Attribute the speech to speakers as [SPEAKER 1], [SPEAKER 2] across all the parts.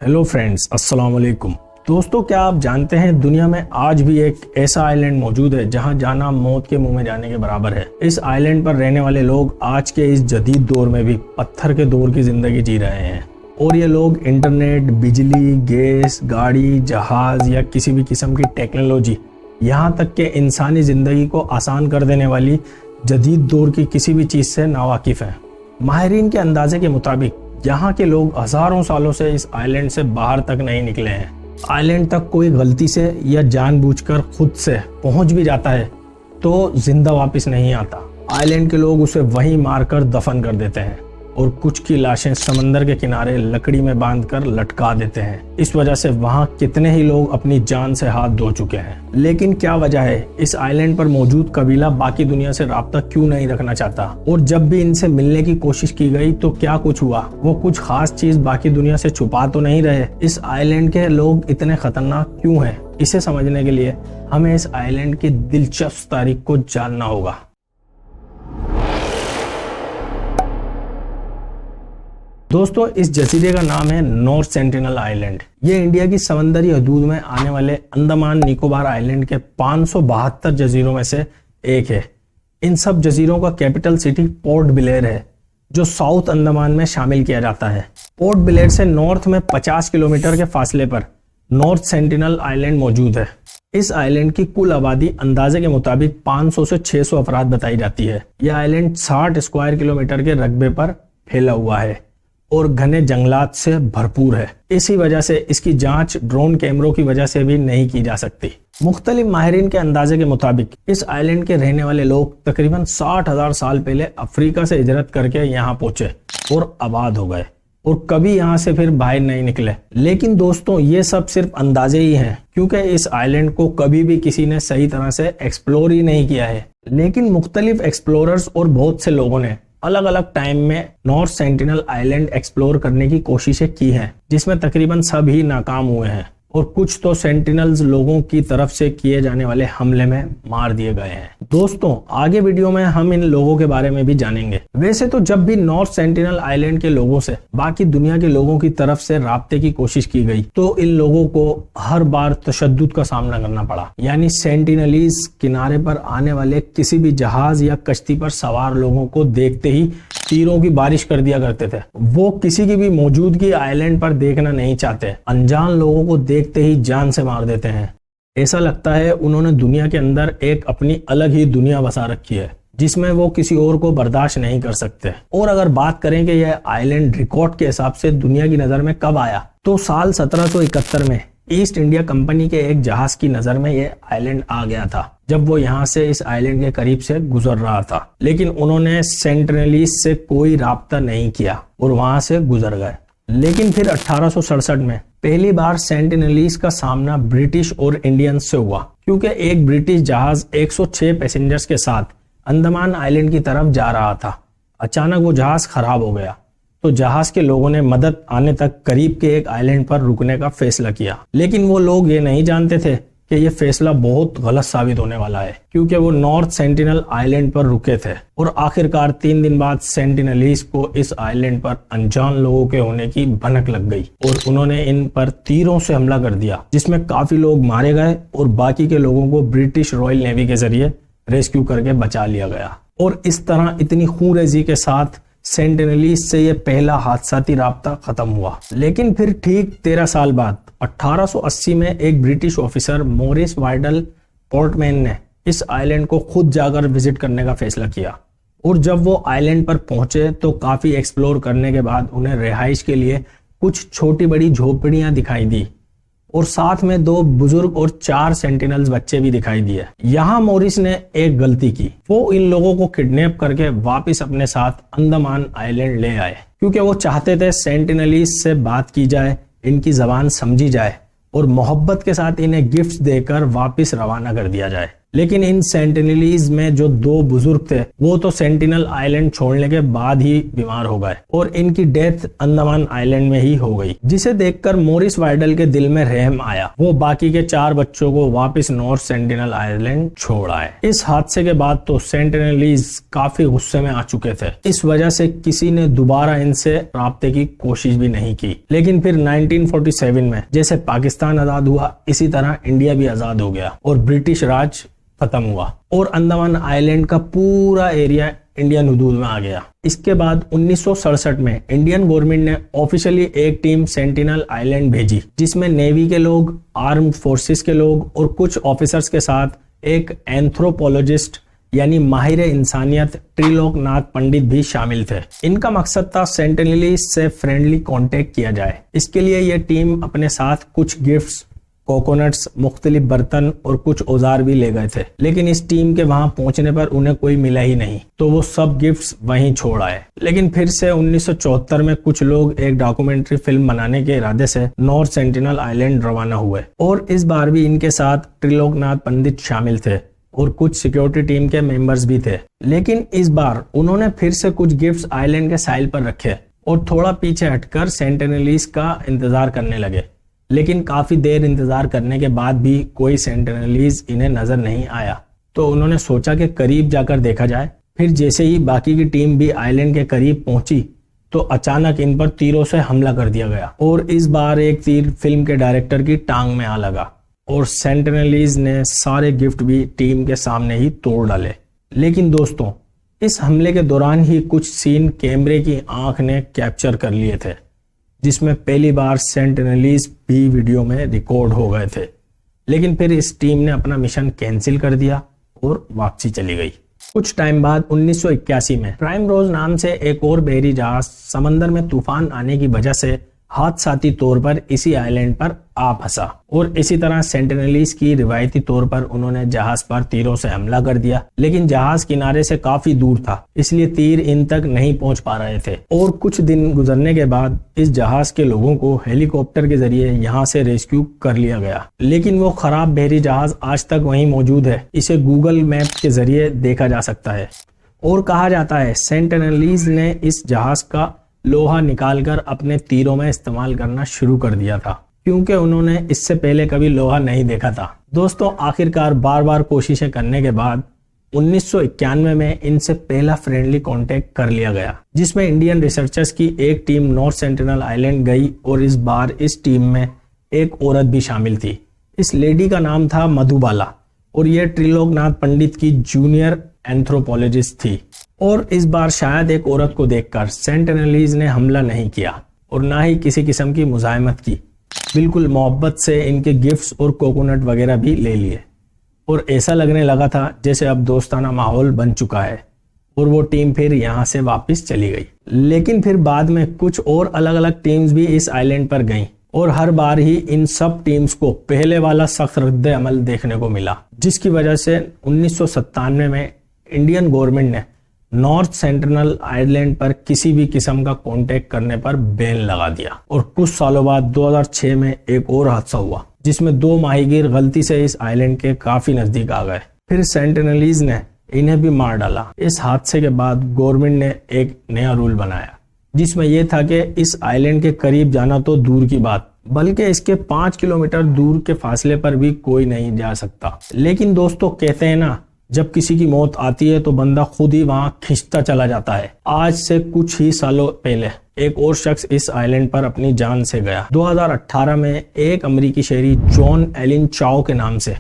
[SPEAKER 1] Hello friends, अस्सलाम वालेकुम। दोस्तों, क्या आप जानते हैं दुनिया में आज भी एक ऐसा आइलैंड मौजूद है जहां जाना मौत के मुंह में जाने के बराबर है। इस आइलैंड पर रहने वाले लोग आज के इस जदीद दौर में भी पत्थर के दौर की जिंदगी जी रहे हैं और ये लोग इंटरनेट, बिजली, गैस, गाड़ी, जहाज या किसी भी किस्म की टेक्नोलॉजी, यहाँ तक के इंसानी जिंदगी को आसान कर देने वाली जदीद दौर की किसी भी चीज से नावाकिफ हैं। माहिरीन के अंदाजे के मुताबिक यहाँ के लोग हजारों सालों से इस आइलैंड से बाहर तक नहीं निकले हैं। आइलैंड तक कोई गलती से या जानबूझकर खुद से पहुंच भी जाता है तो जिंदा वापस नहीं आता। आइलैंड के लोग उसे वहीं मारकर दफन कर देते हैं और कुछ की लाशें समंदर के किनारे लकड़ी में बांधकर लटका देते हैं। इस वजह से वहां कितने ही लोग अपनी जान से हाथ धो चुके हैं। लेकिन क्या वजह है, इस आइलैंड पर मौजूद कबीला बाकी दुनिया से राब्ता क्यों नहीं रखना चाहता? और जब भी इनसे मिलने की कोशिश की गई तो क्या कुछ हुआ? वो कुछ खास चीज बाकी दुनिया से छुपा तो नहीं रहे? इस आइलैंड के लोग इतने खतरनाक क्यों हैं? इसे समझने के लिए हमें इस आइलैंड की दिलचस्प तारीख को जानना होगा। दोस्तों, इस जजीरे का नाम है नॉर्थ सेंटिनल आइलैंड। ये इंडिया की समंदरी हदूद में आने वाले अंडमान निकोबार आइलैंड के 572 जजीरों में से एक है। इन सब जजीरों का कैपिटल सिटी पोर्ट ब्लेयर है, जो साउथ अंडमान में शामिल किया जाता है। पोर्ट ब्लेयर से नॉर्थ में 50 किलोमीटर के फासले पर नॉर्थ सेंटिनल आइलैंड मौजूद है। इस आइलैंड की कुल आबादी अंदाजे के मुताबिक 500 से 600 अफराद बताई जाती है। यह आइलैंड 60 स्क्वायर किलोमीटर के रकबे पर फैला हुआ है और घने जंगलात से भरपूर है। इसी वजह से इसकी जांच ड्रोन कैमरों की वजह से भी नहीं की जा सकती। मुख्तलिफ माहिरीन के अंदाजे के मुताबिक इस आइलैंड के रहने वाले लोग तकरीबन 60,000 साल पहले अफ्रीका से हिजरत करके यहाँ पहुंचे और आबाद हो गए और कभी यहाँ से फिर बाहर नहीं निकले। लेकिन दोस्तों, ये सब सिर्फ अंदाजे ही हैं, क्योंकि इस आइलैंड को कभी भी किसी ने सही तरह से एक्सप्लोर ही नहीं किया है। लेकिन मुख्तलिफ एक्सप्लोरर्स और बहुत से लोगों ने अलग अलग टाइम में नॉर्थ सेंटिनल आइलैंड एक्सप्लोर करने की कोशिशें की हैं, जिसमें तकरीबन सब ही नाकाम हुए हैं और कुछ तो सेंटिनल्स लोगों की तरफ से किए जाने वाले हमले में मार दिए गए हैं। दोस्तों, आगे वीडियो में हम इन लोगों के बारे में भी जानेंगे। वैसे तो जब भी नॉर्थ सेंटिनल आइलैंड के लोगों से बाकी दुनिया के लोगों की तरफ से राब्ते की कोशिश की गई तो इन लोगों को हर बार तशद्दुद का सामना करना पड़ा। यानी सेंटिनलीज किनारे पर आने वाले किसी भी जहाज या कश्ती पर सवार लोगों को देखते ही तीरों की बारिश कर दिया करते थे। वो किसी की भी मौजूदगी आइलैंड पर देखना नहीं चाहते। अनजान लोगों को देखते ही जान से मार देते हैं। ऐसा लगता है उन्होंने दुनिया के अंदर एक अपनी अलग ही दुनिया बसा रखी है, जिसमें वो किसी और को बर्दाश्त नहीं कर सकते। और अगर बात करें कि यह आइलैंड रिकॉर्ड के हिसाब से दुनिया की नजर में कब आया, तो साल 1771 में ईस्ट इंडिया कंपनी के एक जहाज की नजर में यह आइलैंड आ गया था, जब वो यहाँ से इस आइलैंड के करीब से गुजर रहा था। लेकिन उन्होंने सेंटिनलीज से कोई राब्ता नहीं किया और वहां से गुजर गए। लेकिन फिर 1867 में पहली बार सेंटिनलीज का सामना ब्रिटिश और इंडियंस से हुआ, क्योंकि एक ब्रिटिश जहाज 106 पैसेंजर्स के साथ अंडमान आइलैंड की तरफ जा रहा था। अचानक वो जहाज खराब हो गया तो जहाज के लोगों ने मदद आने तक करीब के एक आइलैंड पर रुकने का फैसला किया। लेकिन वो लोग ये नहीं जानते थे कि ये फैसला बहुत गलत साबित होने वाला है, क्योंकि वो नॉर्थ सेंटिनल आइलैंड पर रुके थे और आखिरकार 3 दिन बाद सेंटिनलीज को इस आइलैंड पर अनजान लोगों के होने की भनक लग गई और उन्होंने इन पर तीरों से हमला कर दिया, जिसमें काफी लोग मारे गए और बाकी के लोगों को ब्रिटिश रॉयल नेवी के जरिए रेस्क्यू करके बचा लिया गया। और इस तरह इतनी खूनरेजी के साथ सेंटिनलीज से यह पहला हादसाती राब्ता खत्म हुआ। लेकिन फिर ठीक 13 साल बाद 1880 में एक British officer Maurice Vidal Portman ने इस आइलैंड को खुद जाकर विजिट करने का फैसला किया। और जब वो आइलैंड पर पहुंचे तो काफी एक्सप्लोर करने के बाद उन्हें रिहाइश के लिए कुछ छोटी बड़ी झोपड़ियां दिखाई दी और साथ में 2 बुजुर्ग और 4 सेंटिनल्स बच्चे भी दिखाई दिए। यहाँ मॉरिस ने एक गलती की, वो इन लोगों को किडनैप करके वापस अपने साथ अंडमान आइलैंड ले आए, क्योंकि वो चाहते थे सेंटिनलीज से बात की जाए, इनकी जबान समझी जाए और मोहब्बत के साथ इन्हें गिफ्ट्स देकर वापस रवाना कर दिया जाए। लेकिन इन सेंटिनलीज में जो 2 बुजुर्ग थे वो तो सेंटिनल आइलैंड छोड़ने के बाद ही बीमार हो गए और इनकी डेथ अंडमान आइलैंड में ही हो गई, जिसे देखकर मॉरिस वाइडल के दिल में रहम आया। वो बाकी के 4 बच्चों को वापस नॉर्थ सेंटिनल आइलैंड छोड़ आए। इस हादसे के बाद तो सेंटिनलीज काफी गुस्से में आ चुके थे। इस वजह से किसी ने दोबारा इनसे राब्ते की कोशिश भी नहीं की। लेकिन फिर 1947 में जैसे पाकिस्तान आजाद हुआ, इसी तरह इंडिया भी आजाद हो गया और ब्रिटिश राज खत्म हुआ और अंडमान आइलैंड का पूरा एरिया इंडियन हुदूद में आ गया। इसके बाद 1967 में इंडियन गवर्नमेंट ने ऑफिशियली एक टीम सेंटिनल आइलैंड भेजी, जिसमें नेवी के लोग, आर्म्ड फोर्सेस के लोग और कुछ ऑफिसर्स के साथ एक एंथ्रोपोलॉजिस्ट यानी माहिर इंसानियत त्रिलोकनाथ पंडित भी शामिल थे। इनका मकसद था सेंटिनलीज से फ्रेंडली कांटेक्ट किया जाए। इसके लिए यह टीम अपने साथ कुछ गिफ्ट्स, कोकोनट्स, मुख्तलिफ बर्तन और कुछ औजार भी ले गए थे। लेकिन इस टीम के वहां पहुंचने पर उन्हें कोई मिला ही नहीं, तो वो सब गिफ्ट्स वहीं छोड़ आए। लेकिन फिर से 1974 में कुछ लोग एक डॉक्यूमेंट्री फिल्म बनाने के इरादे से नॉर्थ सेंटिनल आइलैंड रवाना हुए और इस बार भी इनके साथ त्रिलोकनाथ पंडित शामिल थे और कुछ सिक्योरिटी टीम के मेंबर्स भी थे। लेकिन इस बार उन्होंने फिर से कुछ गिफ्ट्स आइलैंड के साहिल पर रखे और थोड़ा पीछे हटकर सेंटिनलीज का इंतजार करने लगे। लेकिन काफी देर इंतजार करने के बाद भी कोई सेंटिनलीज इन्हें नजर नहीं आया, तो उन्होंने सोचा कि करीब जाकर देखा जाए। फिर जैसे ही बाकी की टीम भी आइलैंड के करीब पहुंची तो अचानक इन पर तीरों से हमला कर दिया गया और इस बार एक तीर फिल्म के डायरेक्टर की टांग में आ लगा और सेंटिनलीज ने सारे गिफ्ट भी टीम के सामने ही तोड़ डाले। लेकिन दोस्तों, इस हमले के दौरान ही कुछ सीन कैमरे की आंख ने कैप्चर कर लिए थे, जिसमें पहली बार सेंटिनलीज भी वीडियो में रिकॉर्ड हो गए थे। लेकिन फिर इस टीम ने अपना मिशन कैंसिल कर दिया और वापसी चली गई। कुछ टाइम बाद 1981 में प्राइम रोज नाम से एक और बहरी जहाज समंदर में तूफान आने की वजह से हादसाती तौर पर इसी आइलैंड पर आ फंसा और इसी तरह सेंटिनलीज की रिवायती तौर पर उन्होंने जहाज पर तीरों से हमला कर दिया। लेकिन जहाज किनारे से काफी दूर था, इसलिए तीर इन तक नहीं पहुंच पा रहे थे और कुछ दिन गुजरने के बाद इस जहाज के लोगों को हेलीकॉप्टर के जरिए यहाँ से रेस्क्यू कर लिया गया। लेकिन वो खराब बहरी जहाज आज तक वहीं मौजूद है। इसे गूगल मैप के जरिए देखा जा सकता है और कहा जाता है सेंटिनलीज ने इस जहाज का लोहा निकालकर अपने तीरों में इस्तेमाल करना शुरू कर दिया था, क्योंकि उन्होंने इससे पहले कभी लोहा नहीं देखा था। दोस्तों, आखिरकार बार बार कोशिशें करने के बाद 1991 में इनसे पहला फ्रेंडली कांटेक्ट कर लिया गया, जिसमें इंडियन रिसर्चर्स की एक टीम नॉर्थ सेंटिनल आइलैंड गई और इस बार इस टीम में एक औरत भी शामिल थी। इस लेडी का नाम था मधुबाला और यह त्रिलोकनाथ पंडित की जूनियर एंथ्रोपोलॉजिस्ट थी। और इस बार शायद एक औरत को देखकर सेंटिनलीज ने हमला नहीं किया और ना ही किसी किस्म की मुजाहिमत की। बिल्कुल मोहब्बत से इनके गिफ्ट्स और कोकोनट वगैरह भी ले लिए और ऐसा लगने लगा था जैसे अब दोस्ताना माहौल बन चुका है और वो टीम फिर यहाँ से वापस चली गई। लेकिन फिर बाद में कुछ और अलग अलग टीम्स भी इस आइलैंड पर गईं और हर बार ही इन सब टीम्स को पहले वाला सख्त रद्द अमल देखने को मिला, जिसकी वजह से 1997 में इंडियन गवर्नमेंट ने नॉर्थ सेंटिनल आइलैंड पर किसी भी किस्म का कांटेक्ट करने पर बैन लगा दिया। और कुछ सालों बाद 2006 में एक और हादसा हुआ, जिसमें 2 माहीगीर गलती से इस आइलैंड के काफी नजदीक आ गए। फिर सेंटिनलीज ने इन्हें भी मार डाला। इस हादसे के बाद गवर्नमेंट ने एक नया रूल बनाया, जिसमें यह था कि इस आइलैंड के करीब जाना तो दूर की बात, बल्कि इसके 5 किलोमीटर दूर के फासले पर भी कोई नहीं जा सकता। लेकिन दोस्तों, कहते हैं ना, जब किसी की मौत आती है तो बंदा खुद ही वहां खिंचता चला जाता है। आज से कुछ ही सालों पहले एक और शख्स इस आइलैंड पर अपनी जान से गया। 2018 में एक अमेरिकी शहरी जॉन एलिन चाओ के नाम से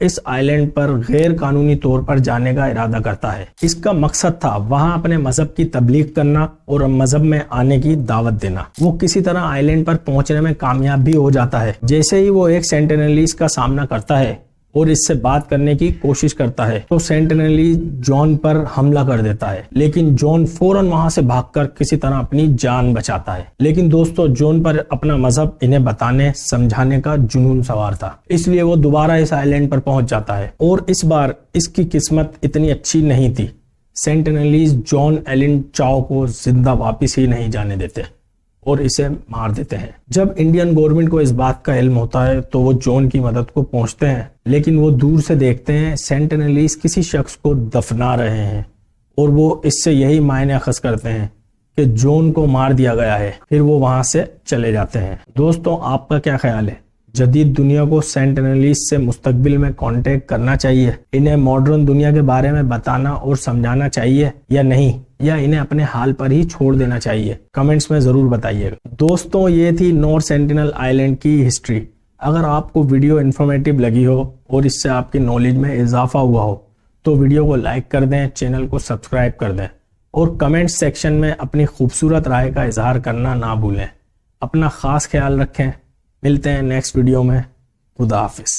[SPEAKER 1] इस आइलैंड पर गैर कानूनी तौर पर जाने का इरादा करता है। इसका मकसद था वहां अपने मजहब की तबलीग करना और मजहब में आने की दावत देना। वो किसी तरह आइलैंड पर पहुंचने में कामयाब भी हो जाता है। जैसे ही वो एक सेंटिनलीज का सामना करता है और इससे बात करने की कोशिश करता है तो सेंटिनलीज जॉन पर हमला कर देता है। लेकिन जॉन फौरन वहां से भागकर किसी तरह अपनी जान बचाता है। लेकिन दोस्तों, जॉन पर अपना मजहब इन्हें बताने समझाने का जुनून सवार था, इसलिए वो दोबारा इस आइलैंड पर पहुंच जाता है। और इस बार इसकी किस्मत इतनी अच्छी नहीं थी। सेंटिनलीज जॉन एलिन चाओ को जिंदा वापिस ही नहीं जाने देते और इसे मार देते हैं। जब इंडियन गवर्नमेंट को इस बात का इल्म होता है तो वो जॉन की मदद को पहुंचते हैं, लेकिन वो दूर से देखते हैं सेंटिनलीज किसी शख्स को दफना रहे हैं और वो इससे यही मायने अखज़ करते हैं कि जॉन को मार दिया गया है। फिर वो वहां से चले जाते हैं। दोस्तों, आपका क्या ख्याल है? जदीद दुनिया को सेंटिनलीज से मुस्तकबिल में कांटेक्ट करना चाहिए, इन्हें मॉडर्न दुनिया के बारे में बताना और समझाना चाहिए या नहीं, या इन्हें अपने हाल पर ही छोड़ देना चाहिए? कमेंट्स में जरूर बताइएगा। दोस्तों, ये थी नॉर्थ सेंटिनल आइलैंड की हिस्ट्री। अगर आपको वीडियो इन्फॉर्मेटिव लगी हो और इससे आपकी नॉलेज में इजाफा हुआ हो तो वीडियो को लाइक कर दें, चैनल को सब्सक्राइब कर दें और कमेंट सेक्शन में अपनी खूबसूरत राय का इजहार करना ना भूलें। अपना खास ख्याल रखें। मिलते हैं नेक्स्ट वीडियो में। खुदा हाफिज।